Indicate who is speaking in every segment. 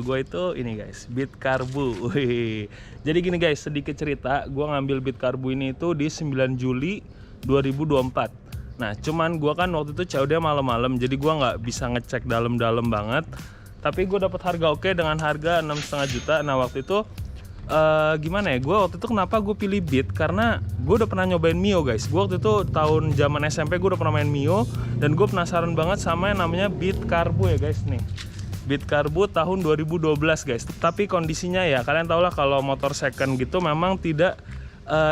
Speaker 1: Gue itu ini guys, Beat Karbu. Wih. Jadi gini guys, sedikit cerita, gue ngambil Beat Karbu ini itu di 9 Juli 2024. Nah cuman gue kan waktu itu COD malam-malam, jadi gue nggak bisa ngecek dalam-dalam banget. Tapi gue dapat harga oke dengan harga 6,5 juta. Nah waktu itu gimana ya, gue waktu itu kenapa gue pilih Beat, karena gue udah pernah nyobain Mio guys. Gue waktu itu tahun zaman SMP gue udah pernah main Mio, dan gue penasaran banget sama yang namanya Beat Karbu ya guys nih. Beat Karbu tahun 2012 guys. Tapi kondisinya ya kalian tau lah, kalau motor second gitu memang tidak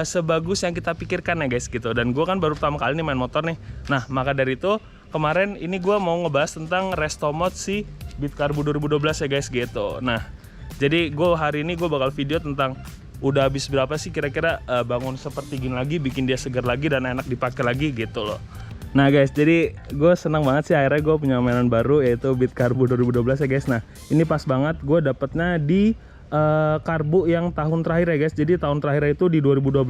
Speaker 1: sebagus yang kita pikirkan ya guys gitu. Dan gue kan baru pertama kali nih main motor nih. Nah maka dari itu kemarin ini gue mau ngebahas tentang resto mod si Beat Karbu 2012 ya guys gitu. Nah jadi gue hari ini gue bakal video tentang udah habis berapa sih kira-kira bangun seperti gini lagi, bikin dia segar lagi dan enak dipakai lagi gitu loh. Nah guys, jadi gue senang banget sih akhirnya gue punya mainan baru, yaitu Beat Karbu 2012 ya guys. Nah ini pas banget gue dapetnya di Karbu yang tahun terakhir ya guys. Jadi tahun terakhir itu di 2012.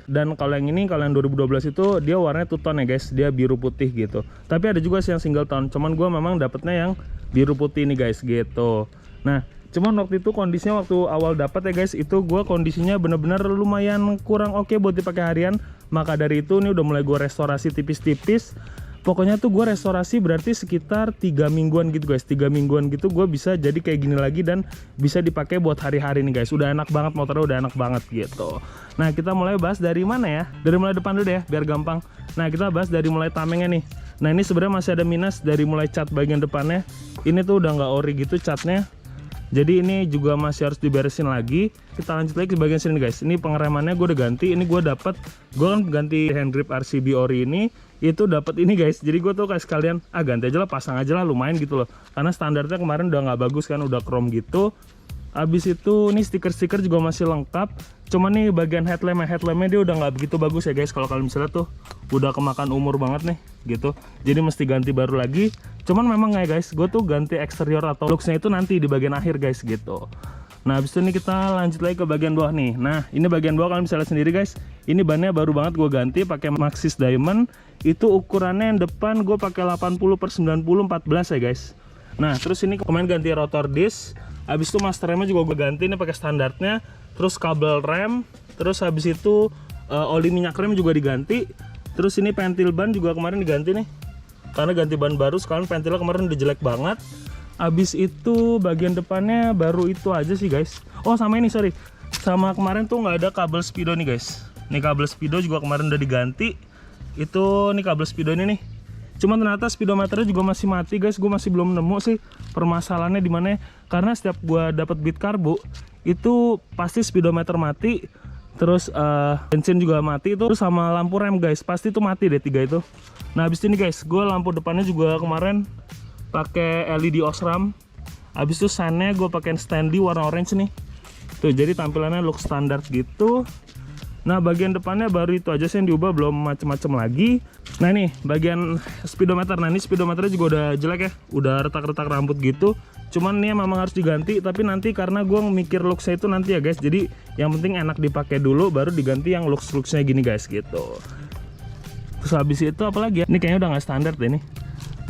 Speaker 1: Dan kalau yang ini, kalau yang 2012 itu dia warnanya two tone ya guys, dia biru putih gitu. Tapi ada juga sih yang single tone, cuman gue memang dapetnya yang biru putih nih guys gitu. Nah cuman waktu itu kondisinya waktu awal dapat ya guys, itu gue kondisinya bener-bener lumayan kurang oke buat dipakai harian. Maka dari itu ini udah mulai gue restorasi tipis-tipis. Pokoknya tuh gue restorasi berarti sekitar 3 mingguan gitu guys. 3 mingguan gitu gue bisa jadi kayak gini lagi dan bisa dipakai buat hari-hari nih guys. Udah enak banget, motornya udah enak banget gitu. Nah kita mulai bahas dari mana ya? Dari mulai depan dulu deh ya, biar gampang. Nah kita bahas dari mulai tamengnya nih. Nah ini sebenarnya masih ada minus dari mulai cat bagian depannya. Ini tuh udah nggak ori gitu catnya. Jadi ini juga masih harus diberesin lagi. Kita lanjut lagi ke bagian sini guys. Ini pengeremannya gue udah ganti. Ini gue kan ganti hand grip RCB ori ini. Itu dapat ini guys. Jadi gue tuh kayak sekalian ganti aja lah, pasang aja lah, lumayan gitu loh. Karena standarnya kemarin udah nggak bagus kan, udah chrome gitu. Habis itu nih stiker-stiker juga masih lengkap. Cuman nih bagian headlampnya dia udah nggak begitu bagus ya guys. Kalau kalian misalnya tuh udah kemakan umur banget nih gitu. Jadi mesti ganti baru lagi. Cuman memang ya guys, gue tuh ganti eksterior atau looksnya itu nanti di bagian akhir guys gitu. Nah habis itu nih kita lanjut lagi ke bagian bawah nih. Nah ini bagian bawah kalian bisa lihat sendiri guys. Ini bannya baru banget gue ganti pakai Maxxis Diamond. Itu ukurannya yang depan gue pakai 80/90 14 ya guys. Nah terus ini kemarin ganti rotor disc. Habis itu master remnya juga gue ganti, ini pakai standarnya. Terus kabel rem. Terus habis itu oli minyak rem juga diganti. Terus ini pentil ban juga kemarin diganti nih, karena ganti ban baru. Sekarang pentilnya kemarin udah jelek banget. Habis itu bagian depannya baru itu aja sih guys. Oh sama ini sorry, sama kemarin tuh nggak ada kabel speedo nih guys. Nih kabel speedo juga kemarin udah diganti. Itu nih kabel speedo ini nih. Cuman ternyata speedometernya juga masih mati guys. Gue masih belum nemu sih permasalahannya di mana. Karena setiap gue dapat Beat Karbu itu pasti speedometer mati. Terus bensin juga mati itu, sama lampu rem guys, pasti itu mati deh 3 itu. Nah habis ini guys, gue lampu depannya juga kemarin pakai LED Osram. Habis itu sannya gue pakai Stanley warna orange nih. Tuh jadi tampilannya look standar gitu. Nah bagian depannya baru itu aja sih yang diubah, belum macem-macem lagi. Nah ini bagian speedometer. Nah ini speedometernya juga udah jelek ya, udah retak-retak rambut gitu. Cuman ini memang harus diganti, tapi nanti karena gue mikir looksnya itu nanti ya guys. Jadi yang penting enak dipakai dulu, baru diganti yang looksnya gini guys gitu. Terus habis itu apa lagi ya? Ini kayaknya udah nggak standar deh nih.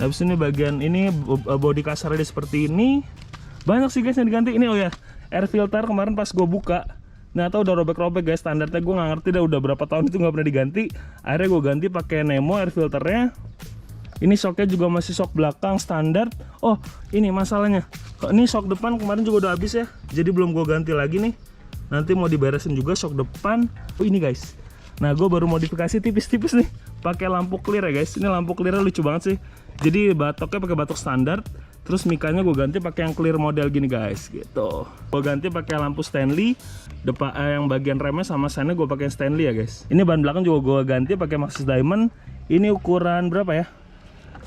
Speaker 1: Habis ini bagian ini body kasarnya seperti ini. Banyak sih guys yang diganti. Ini oh ya, air filter kemarin pas gue buka, ternyata udah robek-robek guys. Standarnya gue nggak ngerti dah, udah berapa tahun itu nggak pernah diganti. Akhirnya gue ganti pakai Nemo air filternya. Ini shocknya juga masih shock belakang standar. Oh ini masalahnya, ini shock depan kemarin juga udah habis ya, jadi belum gue ganti lagi nih. Nanti mau diberesin juga shock depan. Oh ini guys, nah gue baru modifikasi tipis-tipis nih, pakai lampu clear ya guys. Ini lampu clearnya lucu banget sih. Jadi batoknya pakai batok standar. Terus mikanya gue ganti pakai yang clear model gini guys gitu. Gue ganti pakai lampu Stanley depan, yang bagian remnya sama sannya gue pakai Stanley ya guys. Ini ban belakang juga gue ganti pakai Maxxis Diamond. Ini ukuran berapa ya?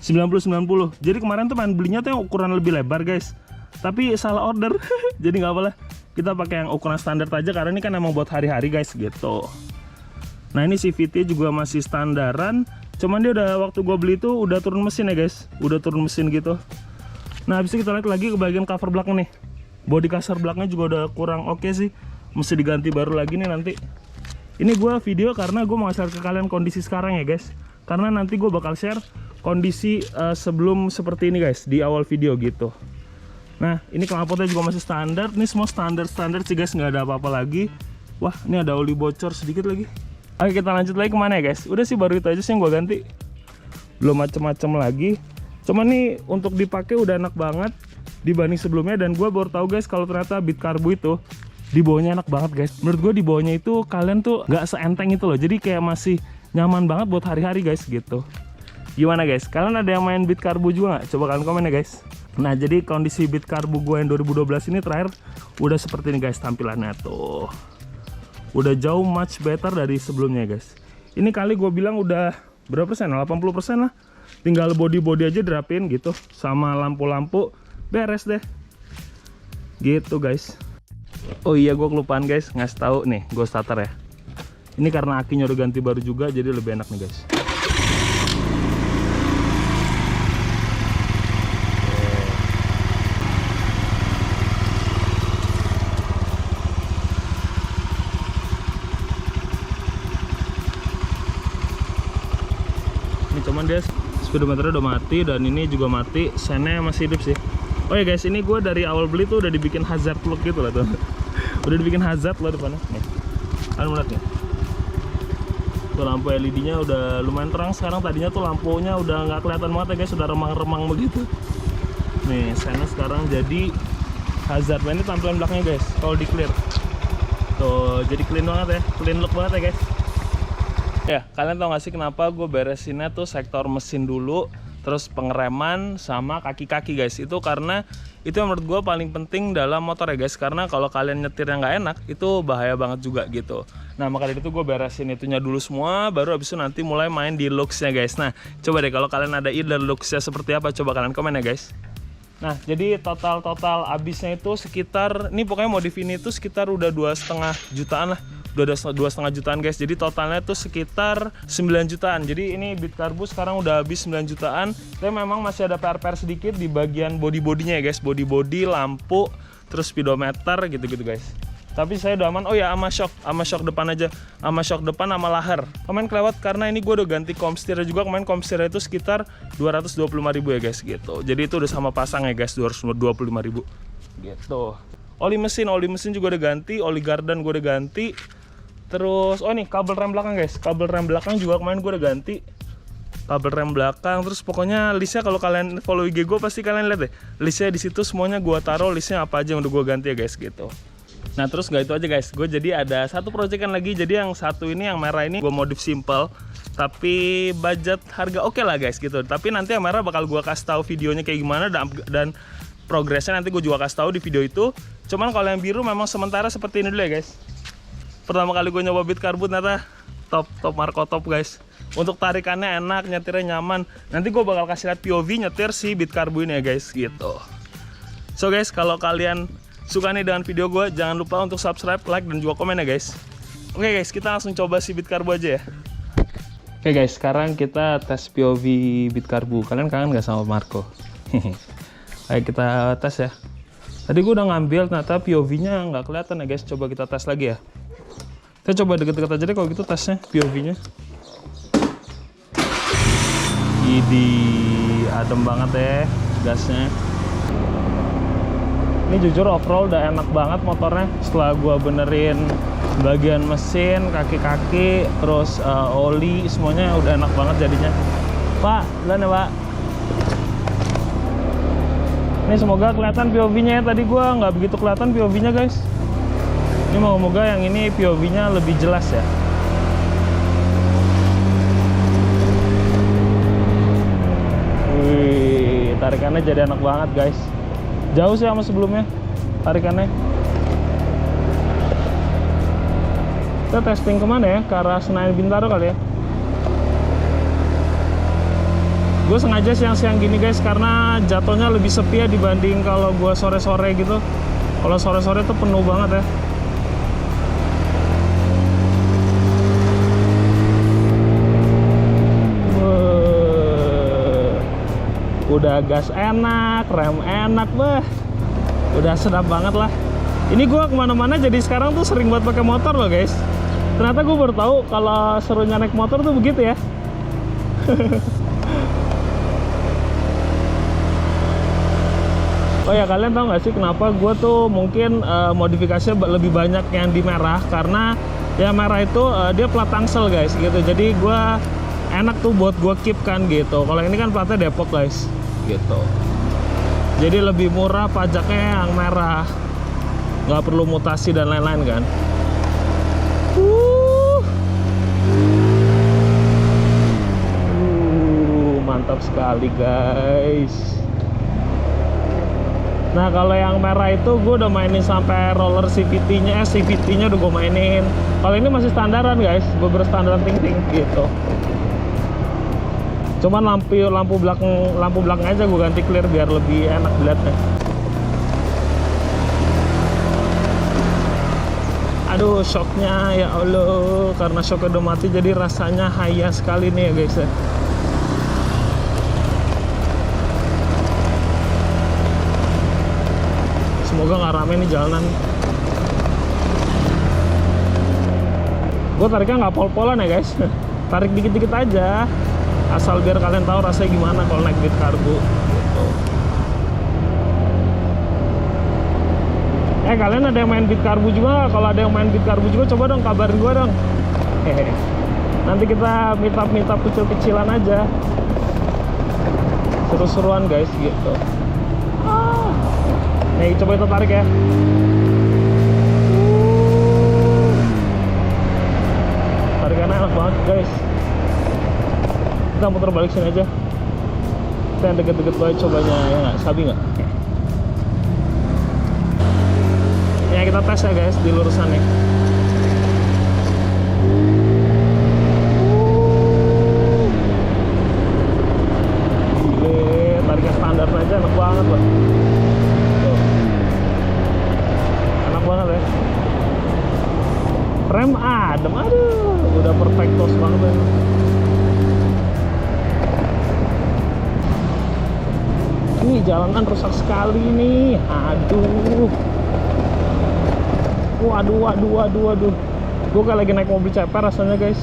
Speaker 1: 90/90. Jadi kemarin tuh main belinya tuh yang ukuran lebih lebar guys, tapi salah order. Jadi nggak apa-apa, kita pakai yang ukuran standar aja karena ini kan emang buat hari-hari guys gitu. Nah ini CVT juga masih standaran, cuman dia udah waktu gue beli itu udah turun mesin ya guys, udah turun mesin gitu. Nah habis itu kita lihat lagi ke bagian cover belakang nih. Bodi kasar belakangnya juga udah kurang oke sih, mesti diganti baru lagi nih nanti. Ini gue video karena gue mau share ke kalian kondisi sekarang ya guys, karena nanti gue bakal share kondisi sebelum seperti ini guys di awal video gitu. Nah ini knalpotnya juga masih standar. Ini semua standar sih guys, nggak ada apa-apa lagi. Wah ini ada oli bocor sedikit lagi. Oke kita lanjut lagi kemana ya guys. Udah sih baru itu aja sih yang gue ganti, belum macem-macem lagi. Cuman nih untuk dipakai udah enak banget dibanding sebelumnya. Dan gue baru tahu guys kalau ternyata Beat Carbo itu di bawahnya enak banget guys. Menurut gue di bawahnya itu kalian tuh nggak seenteng itu loh. Jadi kayak masih nyaman banget buat hari-hari guys gitu. Gimana guys? Kalian ada yang main Beat Carbo juga nggak? Coba kalian komen ya guys. Nah jadi kondisi Beat Carbo gue yang 2012 ini terakhir udah seperti ini guys tampilannya tuh. Udah jauh much better dari sebelumnya guys. Ini kali gue bilang udah berapa persen? 80% lah. Tinggal body aja dirapin gitu. Sama lampu-lampu beres deh. Gitu guys. Oh iya gue kelupaan guys ngasih tahu nih gue starter ya. Ini karena akinya udah ganti baru juga jadi lebih enak nih guys. Ini cuman dia speedometernya udah mati dan ini juga mati, sennya masih hidup sih. Oh ya guys, ini gue dari awal beli tuh udah dibikin hazard look gitu lah tuh. Udah dibikin hazard loh depannya. Nih, kalian melihat nih. Tuh lampu LED-nya udah lumayan terang sekarang. Tadinya tuh lampunya udah nggak kelihatan banget ya guys, udah remang-remang begitu. Nih, sennya sekarang jadi hazard. Nah, ini tampilan belakangnya guys, kalau di clear. Tuh, jadi clean banget ya, clean look banget ya guys. Ya, kalian tau gak sih kenapa gue beresinnya tuh sektor mesin dulu, terus pengereman sama kaki-kaki guys. Itu karena itu yang menurut gue paling penting dalam motor ya guys. Karena kalau kalian nyetir yang nggak enak itu bahaya banget juga gitu. Nah maka dari itu gue beresin itunya dulu semua, baru abis itu nanti mulai main di looksnya guys. Nah coba deh kalau kalian ada ide looksnya seperti apa, coba kalian komen ya guys. Nah jadi total abisnya itu sekitar, ini pokoknya modif ini tuh sekitar udah 2,5 jutaan lah. Udah 2,5 jutaan guys, jadi totalnya tuh sekitar 9 jutaan. Jadi ini Beat Carbo sekarang udah habis 9 jutaan. Tapi memang masih ada PR sedikit di bagian body-bodinya ya guys. Body, lampu, terus speedometer gitu-gitu guys. Tapi saya udah aman. Oh ya sama shock depan aja. Sama shock depan sama lahar. Kemarin kelewat karena ini gue udah ganti komstir juga. Kemarin komstir itu sekitar 225.000 ya guys gitu. Jadi itu udah sama pasang ya guys, 225.000 gitu. Oli mesin juga udah ganti, oli gardan gue udah ganti. Terus, oh nih kabel rem belakang guys. Kabel rem belakang juga kemarin gue udah ganti. Kabel rem belakang, terus pokoknya listnya kalau kalian follow IG gue pasti kalian lihat deh. Listnya di situ semuanya gue taruh listnya apa aja yang udah gue ganti ya guys gitu. Nah terus nggak itu aja guys, gue jadi ada satu proyekan lagi. Jadi yang satu ini yang merah ini gue modif simple, tapi budget harga oke lah guys gitu. Tapi nanti yang merah bakal gue kasih tahu videonya kayak gimana dan progresnya nanti gue juga kasih tahu di video itu. Cuman kalau yang biru memang sementara seperti ini dulu ya guys. Pertama kali gue nyoba Beat Carbo ternyata top Marco top guys. Untuk tarikannya enak, nyetirnya nyaman. Nanti gue bakal kasih lihat POV nyetir si Beat Carbo ini ya guys gitu. So guys, kalau kalian suka nih dengan video gue, jangan lupa untuk subscribe, like, dan juga komen ya guys. Oke guys, kita langsung coba si Beat Carbo aja ya. Oke guys, sekarang kita tes POV Beat Carbo. Kalian kangen gak sama Marco? Ayo kita tes ya. Tadi gue udah ngambil, ternyata POV-nya nggak kelihatan ya guys. Coba kita tes lagi ya. Kita coba deket-deket aja deh kalau gitu tesnya, POV-nya. Ini adem banget ya gasnya. Ini jujur overall udah enak banget motornya. Setelah gua benerin bagian mesin, kaki-kaki, terus oli, semuanya udah enak banget jadinya. Pak, duluan ya Pak. Ini semoga kelihatan POV-nya ya. Tadi gua nggak begitu kelihatan POV-nya guys. Ini moga-moga yang ini POV-nya lebih jelas ya. Wih, tarikannya jadi enak banget guys. Jauh sih sama sebelumnya tarikannya. Kita testing kemana ya? Ke arah Senayan Bintaro kali ya. Gue sengaja siang-siang gini guys karena jatuhnya lebih sepi ya dibanding kalau gue sore-sore gitu. Kalau sore-sore tuh penuh banget ya. Udah gas enak, rem enak, udah sedap banget lah. Ini gue kemana-mana jadi sekarang tuh sering buat pakai motor loh guys. Ternyata gue baru tahu kalau serunya naik motor tuh begitu ya. Oh ya, kalian tahu nggak sih kenapa gue tuh mungkin modifikasinya lebih banyak yang di merah? Karena yang merah itu dia plat Tangsel guys gitu. Jadi gue enak tuh buat gue keep kan gitu. Kalau ini kan platnya Depok guys gitu. Jadi lebih murah pajaknya yang merah. Nggak perlu mutasi dan lain-lain kan. Mantap sekali guys. Nah kalau yang merah itu gue udah mainin sampai roller CVT-nya, CVT-nya udah gue mainin. Kalau ini masih standaran guys, gue berstandar ting-ting gitu. Cuman lampu belakang aja gue ganti clear biar lebih enak dilihatnya. Aduh, shocknya ya Allah, karena shocknya udah mati jadi rasanya haya sekali nih ya guys ya. Semoga nggak rame nih jalanan. Gue tariknya nggak pol-polan ya guys. Tarik dikit-dikit aja, asal biar kalian tahu rasanya gimana kalau naik Beat Karbu gitu. Kalian ada yang main Beat Karbu juga? Kalau ada yang main Beat Karbu juga, coba dong kabarin gue dong. Nanti kita meet up kecil-kecilan aja, seru-seruan guys gitu. Nih coba kita tarik ya. Tarikannya enak banget guys. Kita muter balik sini aja. Kita yang deket-deket banget cobanya ya nggak? Sabi nggak? Ya kita tes ya guys di lurusan nih. Gile, tariknya standar aja enak banget loh. Banget ya. Rem adem, aduh udah perfectos banget ya. Ini jalanan rusak sekali nih, aduh. Waduh. Gue kayak lagi naik mobil CPR rasanya guys.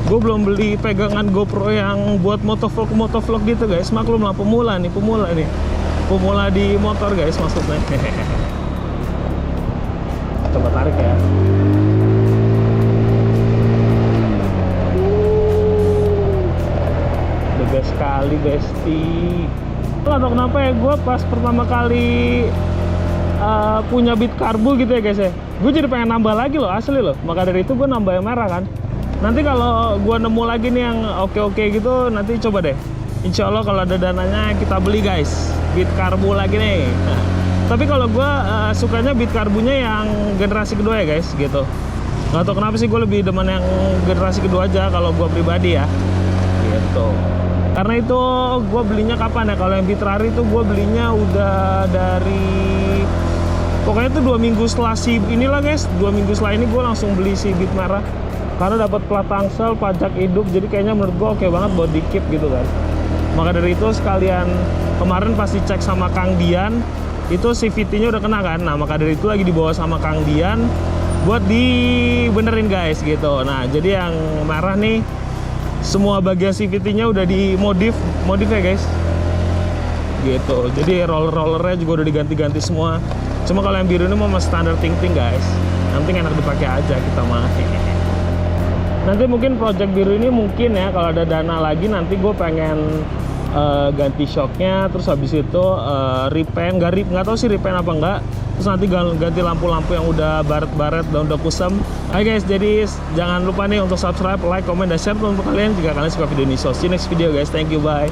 Speaker 1: Gue belum beli pegangan GoPro yang buat motovlog gitu guys. Maklum lah, pemula nih. Pemula di motor guys maksudnya. Coba tarik ya. The best sekali besti. Lalu kenapa ya gue pas pertama kali punya Beat Karbu gitu ya guys ya, gue jadi pengen nambah lagi loh, asli loh. Maka dari itu gue nambah yang merah kan. Nanti kalau gue nemu lagi nih yang oke gitu, nanti coba deh. Insya Allah kalau ada dananya kita beli guys Beat Karbu lagi nih. Tapi kalau gue sukanya Beat Karbunya yang generasi kedua ya guys gitu. Nggak tahu kenapa sih gue lebih demen yang generasi kedua aja kalau gue pribadi ya gitu. Karena itu gue belinya kapan ya? Kalau yang Beat Rari itu gue belinya udah dari pokoknya itu 2 minggu setelah si inilah guys. 2 minggu setelah ini gue langsung beli si Beat merah. Karena dapat plat Tangsel, pajak hidup, jadi kayaknya menurut gue oke banget buat di keep gitu kan. Maka dari itu sekalian kemarin pasti cek sama Kang Dian, itu CVT-nya udah kena kan. Nah maka dari itu lagi dibawa sama Kang Dian buat dibenerin guys gitu. Nah jadi yang merah nih semua bagian CVT-nya udah dimodif ya guys gitu. Jadi rollernya juga udah diganti-ganti semua. Cuma kalau yang biru ini mau standar ting-ting guys. Nanti enak dipakai aja kita mah. Nanti mungkin project biru ini mungkin ya kalau ada dana lagi nanti gue pengen ganti shocknya, terus habis itu repaint, nggak tahu sih repaint apa enggak, terus nanti ganti lampu-lampu yang udah baret-baret dan udah kusam. Oke guys, jadi jangan lupa nih untuk subscribe, like, comment, dan share untuk kalian jika kalian suka video ini. So see you next video guys, thank you, bye.